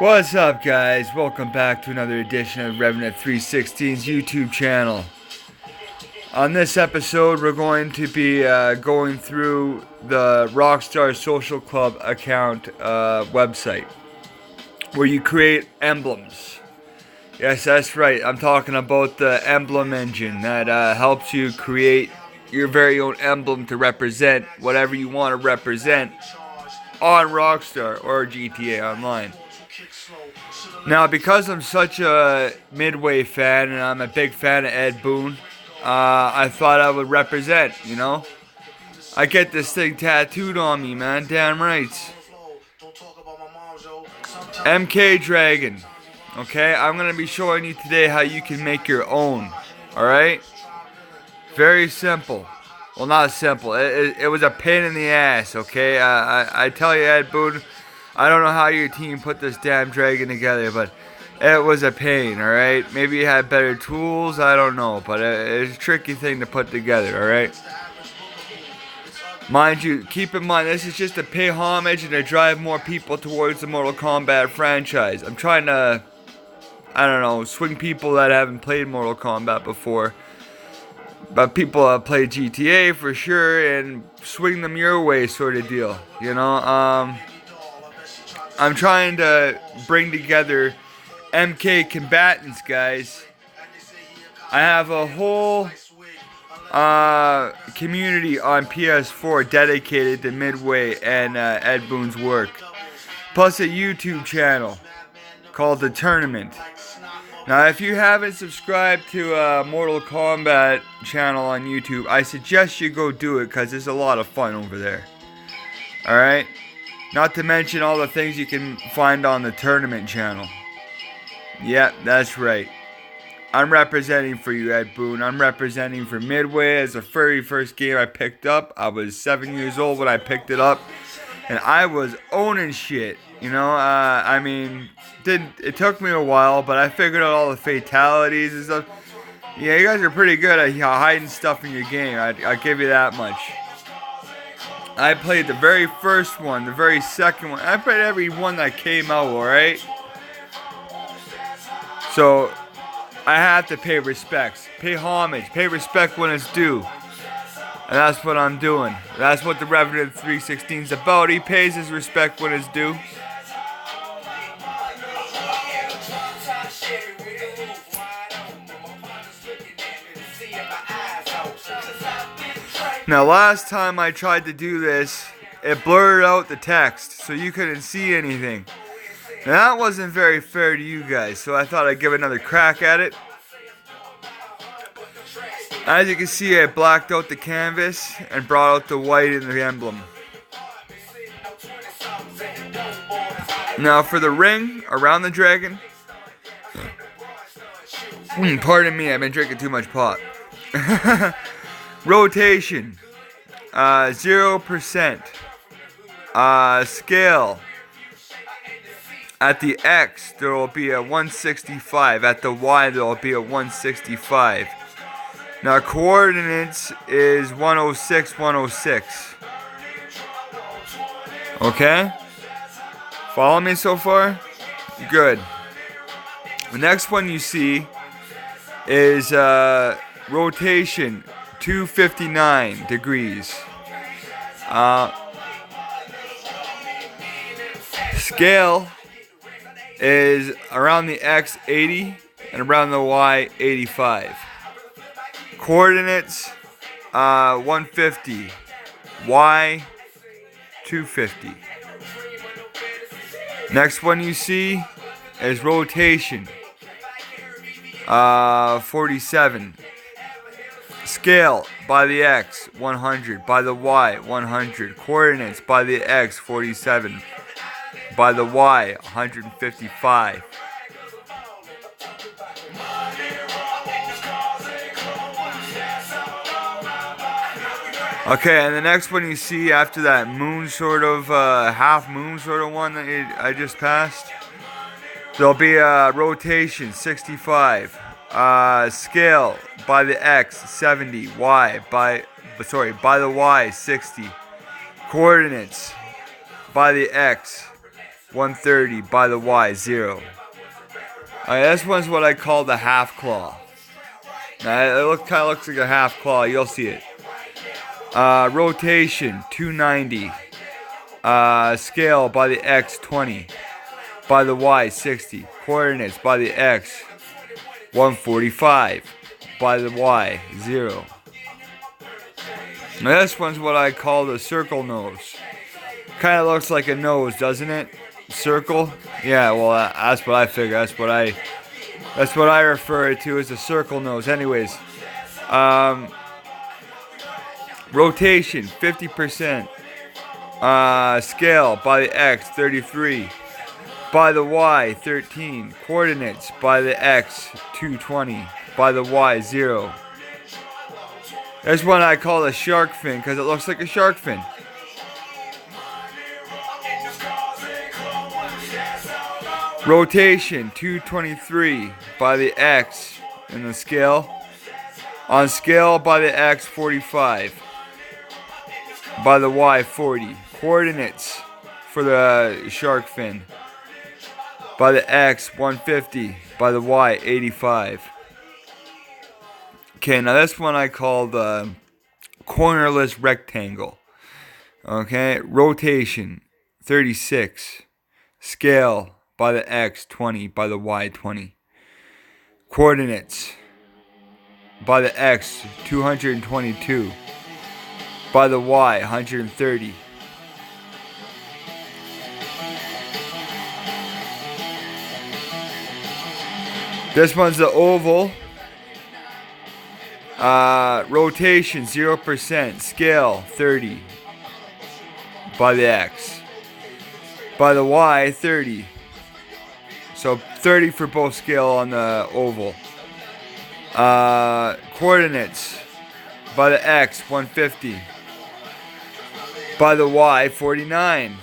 What's up, guys? Welcome back to another edition of Revenant 316's YouTube channel. On this episode, we're going to be going through the Rockstar Social Club account website, where you create emblems. Yes, that's right. I'm talking about the emblem engine that helps you create your very own emblem to represent whatever you want to represent on Rockstar or GTA Online. Now, because I'm such a MidWay fan and I'm a big fan of Ed Boon, I thought I would represent, you know? I get this thing tattooed on me, man, damn right. MK Dragon. Okay, I'm going to be showing you today how you can make your own, alright? Very simple. Well, not simple. It was a pain in the ass, okay? I tell you, Ed Boon, I don't know how your team put this damn dragon together, but it was a pain, alright? Maybe you had better tools, I don't know, but it's a tricky thing to put together, alright? Mind you, keep in mind, this is just to pay homage and to drive more people towards the Mortal Kombat franchise. I'm trying to, I don't know, swing people that haven't played Mortal Kombat before. But people have played GTA for sure, and swing them your way sort of deal, you know? I'm trying to bring together MK combatants, guys. I have a whole community on PS4 dedicated to MidWay and Ed Boon's work. Plus a YouTube channel called The Tournament. Now, if you haven't subscribed to Mortal Kombat channel on YouTube, I suggest you go do it because it's a lot of fun over there. Alright? Not to mention all the things you can find on the Tournament channel. Yep, that's right. I'm representing for you, Ed Boon. I'm representing for MidWay as the very first game I picked up. I was 7 years old when I picked it up. And I was owning shit. You know, I mean, it took me a while, but I figured out all the fatalities and stuff. Yeah, you guys are pretty good at hiding stuff in your game. I'll give you that much. I played the very first one, the very second one. I played every one that came out, alright? So, I have to pay respects. Pay homage. Pay respect when it's due. And that's what I'm doing. That's what the Revenant 316 is about. He pays his respect when it's due. Now, last time I tried to do this, it blurred out the text, so you couldn't see anything. Now, that wasn't very fair to you guys, so I thought I'd give another crack at it. As you can see, I blacked out the canvas and brought out the white in the emblem. Now, for the ring around the dragon, pardon me, I've been drinking too much pot. Rotation, 0%. Scale, at the X there will be a 165. At the Y there will be a 165. Now coordinates is 106, 106. Okay? Follow me so far? Good. The next one you see is rotation, 259 degrees. Scale is around the X 80 and around the Y 85. Coordinates 150, Y 250. Next one you see is rotation, 47. Scale by the X 100, by the Y 100. Coordinates by the X 47, by the Y 155. Okay, and the next one you see after that moon sort of, half moon sort of one that I just passed, there'll be a rotation, 65. Scale by the X, 70. Y by the Y, 60. Coordinates by the X, 130. By the Y, 0. Alright, this one's what I call the half claw. Now, it kind of looks like a half claw. You'll see it. Rotation, 290. Scale by the X, 20. By the Y, 60. Coordinates by the X, 145. By the Y, 0. Now, this one's what I call the circle nose. Kind of looks like a nose, doesn't it? Circle? Yeah, well, that's what I figure. That's what I refer it to as a circle nose. Anyways, rotation 50%. Scale by the X 33. By the Y 13. Coordinates by the X 220. By the Y 0. This one I call a shark fin because it looks like a shark fin. Rotation 223 by the X in the scale. On scale by the X 45. By the Y 40. Coordinates for the shark fin. By the X 150. By the Y 85. Okay, now this one I call the cornerless rectangle. Okay, rotation 36. Scale by the X 20. By the Y 20. Coordinates by the X 222. By the Y 130. This one's the oval. Rotation 0%. Scale 30. By the X. By the Y 30. So 30 for both scale on the oval. Coordinates by the X 150. By the Y 49.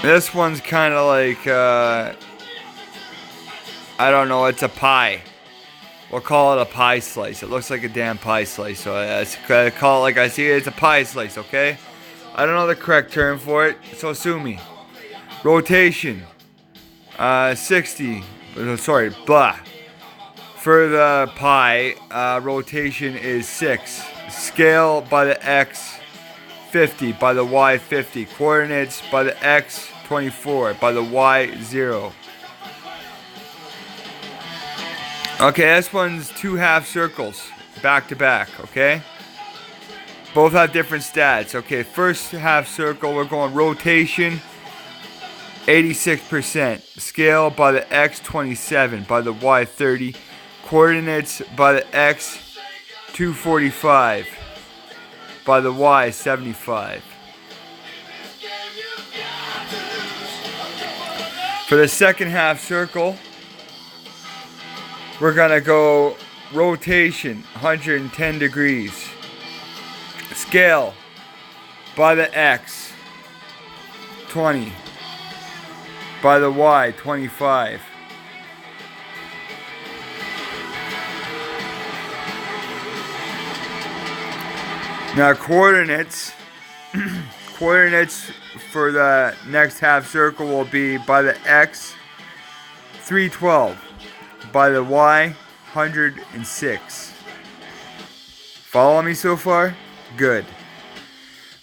This one's kind of like I don't know, it's a pie. We'll call it a pie slice. It looks like a damn pie slice, so I call it like I see it. It's a pie slice, okay? I don't know the correct term for it, so sue me. Rotation 60. Sorry, blah. For the pie, rotation is 6. Scale by the X 50. By the Y 50. Coordinates by the X 24. By the Y 0. Okay, this one's 2 half circles back to back, okay? Both have different stats. Okay, first half circle, we're going rotation 86%. Scale by the X 27. By the Y 30. Coordinates by the X 245. By the Y 75. For the second half circle, we're gonna go rotation 110 degrees. Scale by the X 20. By the Y 25. Now coordinates coordinates for the next half circle will be by the X 312. By the Y 106. Follow me so far? Good.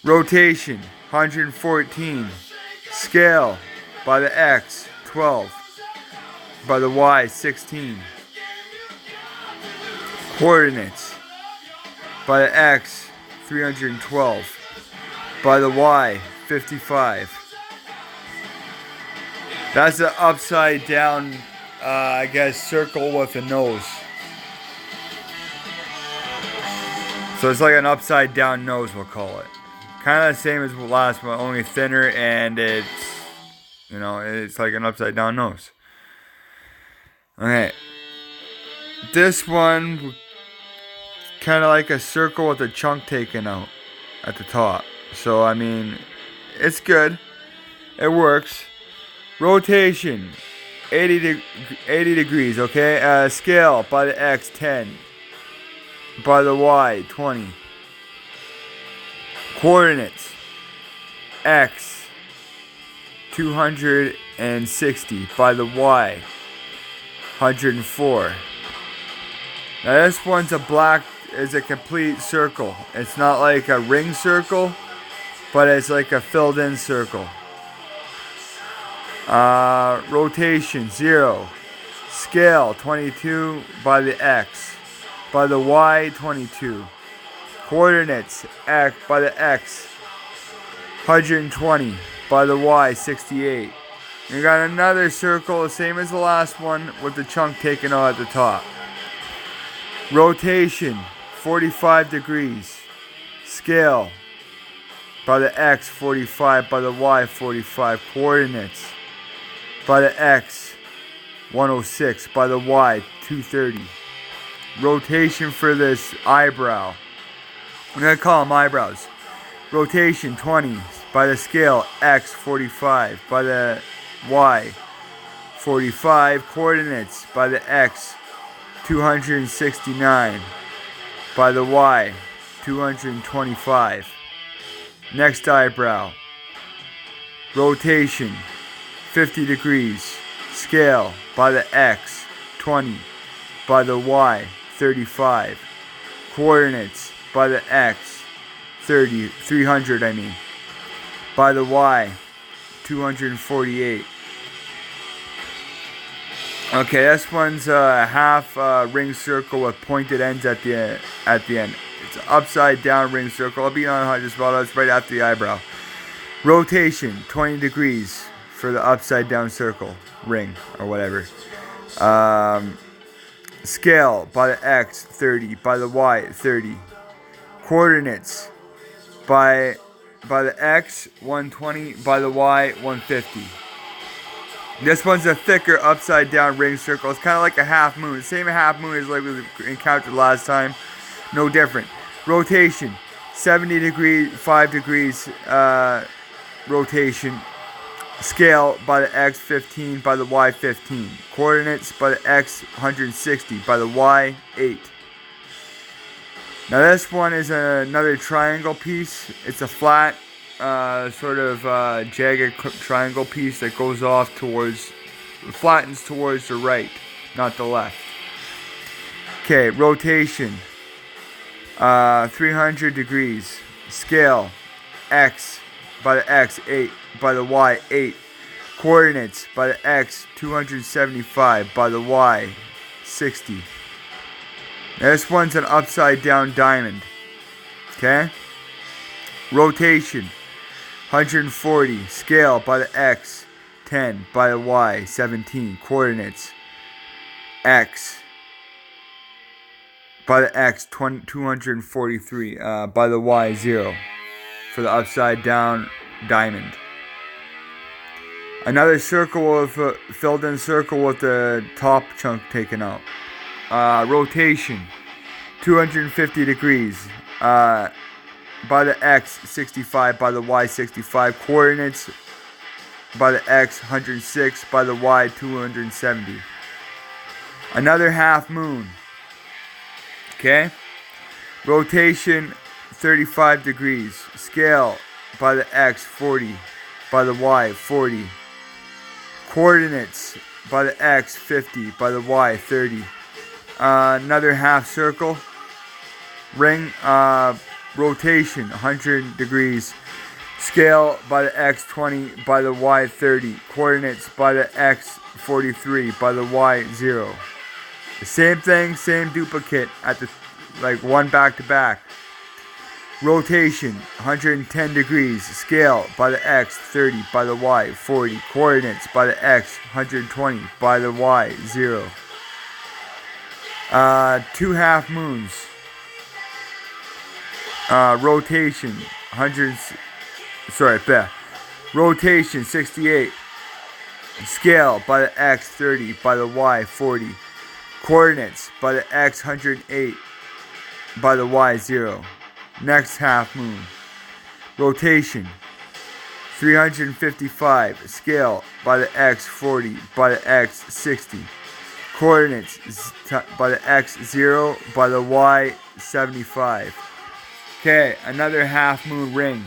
Rotation 114. Scale by the X 12. By the Y 16. Coordinates by the X 312. By the Y 55. That's an upside down I guess circle with a nose. So it's like an upside down nose, we'll call it. Kind of the same as the last one, only thinner, and it's, you know, it's like an upside down nose. Okay. This one, kind of like a circle with a chunk taken out at the top. So, I mean, it's good. It works. Rotation 80 degrees, okay? Scale by the X 10. By the Y 20. Coordinates: X 260 by the Y 104. Now this one's is a complete circle. It's not like a ring circle, but it's like a filled in circle. Rotation 0. Scale 22 by the X. By the Y 22. Coordinates: X by the X 120. By the Y 68. You got another circle, the same as the last one, with the chunk taken out at the top. Rotation 45 degrees. Scale by the X 45, by the Y 45. Coordinates: by the X 106, by the Y 230. Rotation for this eyebrow, I'm going to call them eyebrows. Rotation 20 by the scale X 45, by the Y 45. Coordinates: by the X 269, by the Y 225. Next eyebrow. Rotation 50 degrees. Scale by the X 20, by the Y 35. Coordinates: by the X 300 by the Y 248. Okay, this one's a half ring circle with pointed ends at the end. It's an upside down ring circle. I'll be on how to spell it. It's right after the eyebrow. Rotation 20 degrees for the upside down circle ring or whatever. Scale by the X 30, by the Y 30. Coordinates: by the X 120, by the Y 150. This one's a thicker upside down ring circle. It's kind of like a half moon. The same half moon as like we encountered last time. No different. Rotation 70 degrees, 5 degrees rotation. Scale by the X 15, by the Y 15. Coordinates: by the X 160, by the Y 8. Now this one is another triangle piece. It's a flat, sort of jagged triangle piece that goes off flattens towards the right, not the left. Okay, rotation 300 degrees. Scale X by the X 8, by the Y 8. Coordinates: by the X 275, by the Y 60. Now this one's an upside down diamond. Okay? Rotation 140. Scale by the X 10, by the Y 17. Coordinates: X by the X 243, by the Y 0 for the upside down diamond. Another circle with a filled in circle with the top chunk taken out. Rotation 250 degrees. By the X 65, by the Y 65. Coordinates: by the X 106, by the Y 270. Another half moon. Okay? Rotation 35 degrees. Scale by the X 40, by the Y 40. Coordinates: by the X 50, by the Y 30. Another half circle. Ring. Rotation 100 degrees. Scale by the X 20, by the Y 30. Coordinates: by the X 43, by the Y 0. The same thing, same duplicate at the one back to back. Rotation 110 degrees. Scale by the X 30, by the Y 40. Coordinates: by the X 120, by the Y 0. Two half moons. Rotation rotation 68. Scale by the X 30, by the Y 40. Coordinates: by the X 108, by the Y 0. Next half moon. Rotation 355. Scale by the X 40, by the X 60. Coordinates: by the X 0, by the Y 75. Okay, another half moon ring.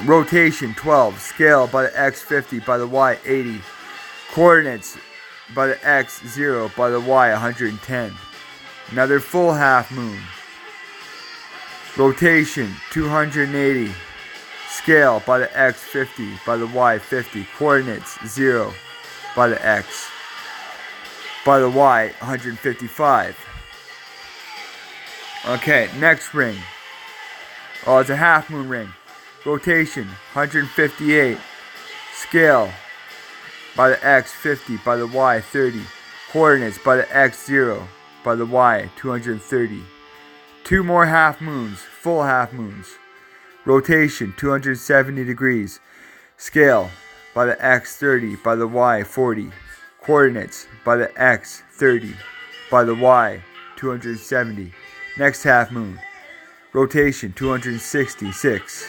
Rotation 12. Scale by the X 50, by the Y 80. Coordinates by the X 0, by the Y 110. Another full half moon. Rotation 280. Scale by the X 50, by the Y 50. Coordinates 0, by the X, by the Y 155. Okay, next ring. Oh, it's a half moon ring. Rotation 158. Scale by the X 50, by the Y 30. Coordinates by the X 0, by the Y 230. Two more half moons, full half moons. Rotation 270 degrees. Scale by the X 30, by the Y 40. Coordinates by the X 30, by the Y 270. Next half moon. Rotation 266.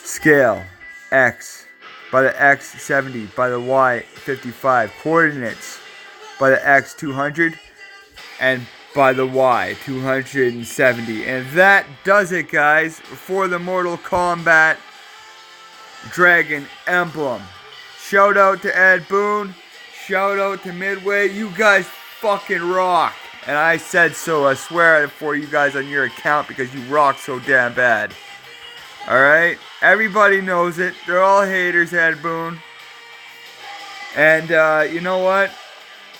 Scale X by the X 70, by the Y 55. Coordinates by the X 200 and by the Y 270. And that does it, guys, for the Mortal Kombat Dragon Emblem. Shout out to Ed Boon. Shout out to MidWay. You guys fucking rock. And I said so. I swear for you guys on your account because you rock so damn bad. Alright? Everybody knows it. They're all haters, Ed Boon. And you know what?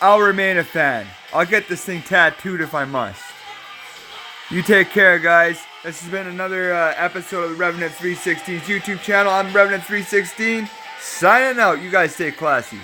I'll remain a fan. I'll get this thing tattooed if I must. You take care, guys. This has been another episode of the Revenant 316's YouTube channel. I'm Revenant 316, signing out. You guys stay classy.